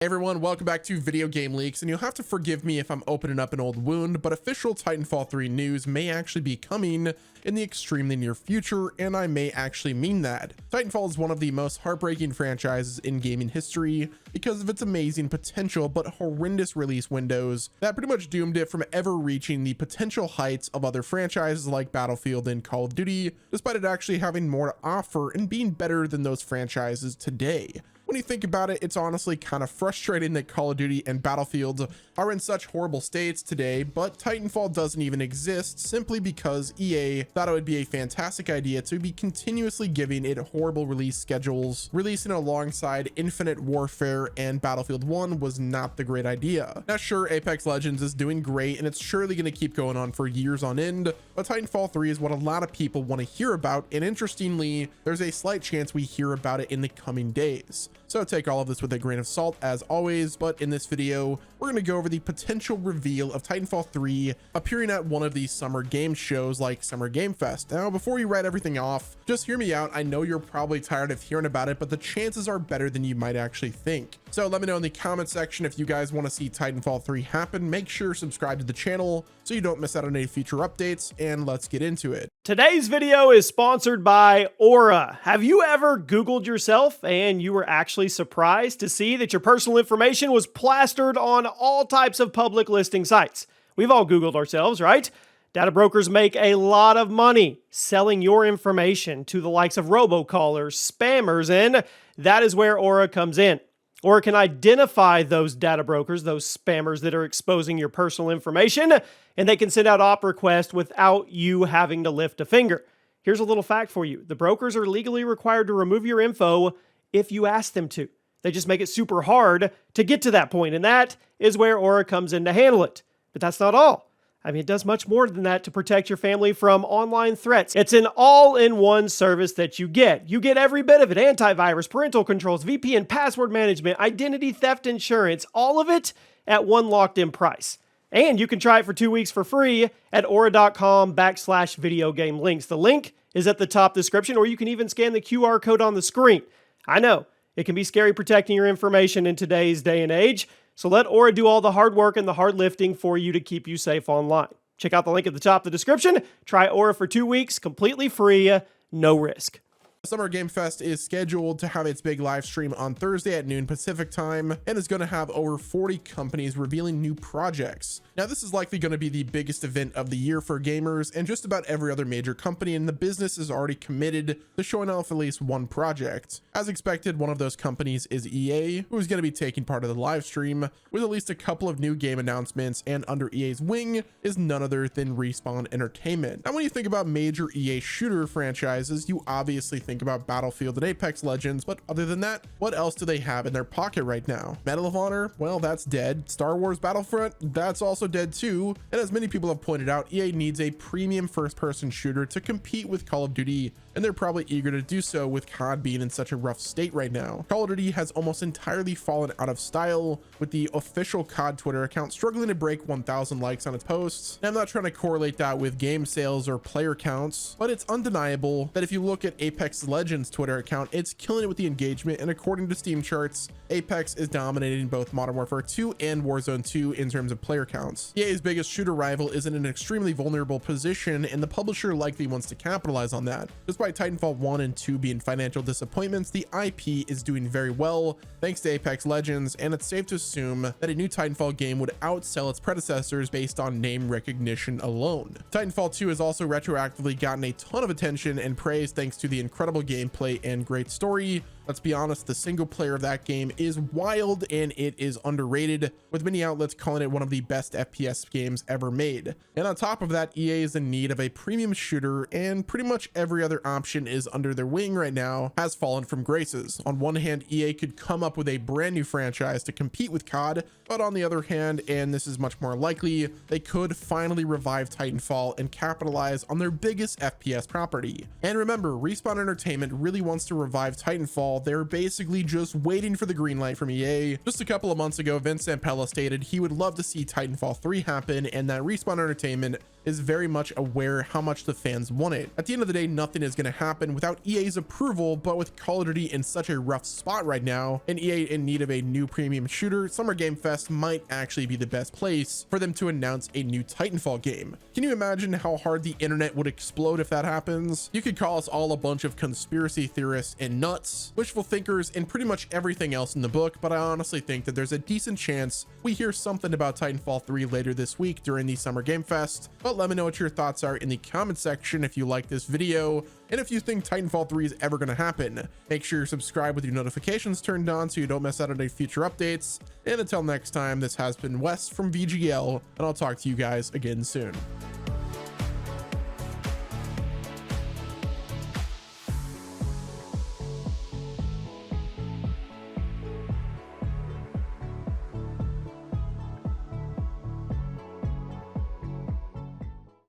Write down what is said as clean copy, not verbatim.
Hey everyone, welcome back to Video Game Leaks, and you'll have to forgive me if I'm opening up an old wound, but official Titanfall 3 news may actually be coming in the extremely near future, and I may actually mean that. Titanfall is one of the most heartbreaking franchises in gaming history because of its amazing potential but horrendous release windows that pretty much doomed it from ever reaching the potential heights of other franchises like Battlefield and Call of Duty, despite it actually having more to offer and being better than those franchises today. When you think about it, it's honestly kind of frustrating that Call of Duty and Battlefield are in such horrible states today, but Titanfall doesn't even exist simply because EA thought it would be a fantastic idea to be continuously giving it horrible release schedules. Releasing alongside Infinite Warfare and Battlefield 1 was not the great idea. Now sure, Apex Legends is doing great and it's surely going to keep going on for years on end, but Titanfall 3 is what a lot of people want to hear about, and interestingly, there's a slight chance we hear about it in the coming days. So take all of this with a grain of salt as always, but in this video, we're going to go over the potential reveal of Titanfall 3 appearing at one of these summer game shows like Summer Game Fest. Now, before you write everything off, just hear me out. I know you're probably tired of hearing about it, but the chances are better than you might actually think. So let me know in the comment section if you guys want to see Titanfall 3 happen. Make sure to subscribe to the channel so you don't miss out on any future updates, and let's get into it. Today's video is sponsored by Aura. Have you ever Googled yourself and you were actually surprised to see that your personal information was plastered on all types of public listing sites? We've all Googled ourselves, right? Data brokers make a lot of money selling your information to the likes of robocallers, spammers, and that is where Aura comes in. Aura can identify those data brokers, those spammers that are exposing your personal information, and they can send out op requests without you having to lift a finger. Here's a little fact for you. The brokers are legally required to remove your info if you ask them to. They just make it super hard to get to that point, and that is where Aura comes in to handle it. But that's not all. I mean, it does much more than that to protect your family from online threats. It's an all-in-one service that you get. You get every bit of it: antivirus, parental controls, VPN, password management, identity theft insurance, all of it at one locked-in price. And you can try it for 2 weeks for free at aura.com/video game links. The link is at the top description, or you can even scan the QR code on the screen. I know, it can be scary protecting your information in today's day and age, so let Aura do all the hard work and the hard lifting for you to keep you safe online. Check out the link at the top of the description. Try Aura for 2 weeks, completely free, no risk. Summer Game Fest is scheduled to have its big live stream on Thursday at noon Pacific time, and is going to have over 40 companies revealing new projects. Now, this is likely going to be the biggest event of the year for gamers, and just about every other major company in the business is already committed to showing off at least one project. As expected, one of those companies is EA, who is going to be taking part of the live stream with at least a couple of new game announcements, and under EA's wing is none other than Respawn Entertainment. Now, when you think about major EA shooter franchises, you obviously think about Battlefield and Apex Legends, but other than that, what else do they have in their pocket right now? Medal of Honor? Well, that's dead. Star Wars Battlefront? That's also dead too. And as many people have pointed out, EA needs a premium first-person shooter to compete with Call of Duty, and they're probably eager to do so with COD being in such a rough state right now. Call of Duty has almost entirely fallen out of style, with the official COD Twitter account struggling to break 1,000 likes on its posts. And I'm not trying to correlate that with game sales or player counts, but it's undeniable that if you look at Apex Legends Twitter account, it's killing it with the engagement, and according to Steam charts, Apex is dominating both Modern Warfare 2 and Warzone 2 in terms of player counts. EA's biggest shooter rival is in an extremely vulnerable position, and the publisher likely wants to capitalize on that. Despite Titanfall 1 and 2 being financial disappointments, the IP is doing very well thanks to Apex Legends, and it's safe to assume that a new Titanfall game would outsell its predecessors based on name recognition alone. Titanfall 2 has also retroactively gotten a ton of attention and praise thanks to the incredible gameplay and great story. Let's be honest, the single player of that game is wild and it is underrated, with many outlets calling it one of the best FPS games ever made. And on top of that, EA is in need of a premium shooter, and pretty much every other option is under their wing right now has fallen from graces. On one hand, EA could come up with a brand new franchise to compete with COD, but on the other hand, and this is much more likely, they could finally revive Titanfall and capitalize on their biggest FPS property. And remember, Respawn Entertainment really wants to revive Titanfall. They're basically just waiting for the green light from EA. Just a couple of months ago, Vince Zampella stated he would love to see Titanfall 3 happen, and that Respawn Entertainment is very much aware how much the fans want it. At the end of the day, nothing is going to happen without EA's approval, but with Call of Duty in such a rough spot right now and EA in need of a new premium shooter, Summer Game Fest might actually be the best place for them to announce a new Titanfall game. Can you imagine how hard the internet would explode if that happens? You could call us all a bunch of conspiracy theorists and nuts, wishful thinkers, and pretty much everything else in the book, but I honestly think that there's a decent chance we hear something about Titanfall 3 later this week during the Summer Game Fest. But let me know what your thoughts are in the comment section if you like this video, and if you think Titanfall 3 is ever going to happen. Make sure you're subscribed with your notifications turned on so you don't miss out on any future updates. And until next time, this has been Wes from VGL, and I'll talk to you guys again soon.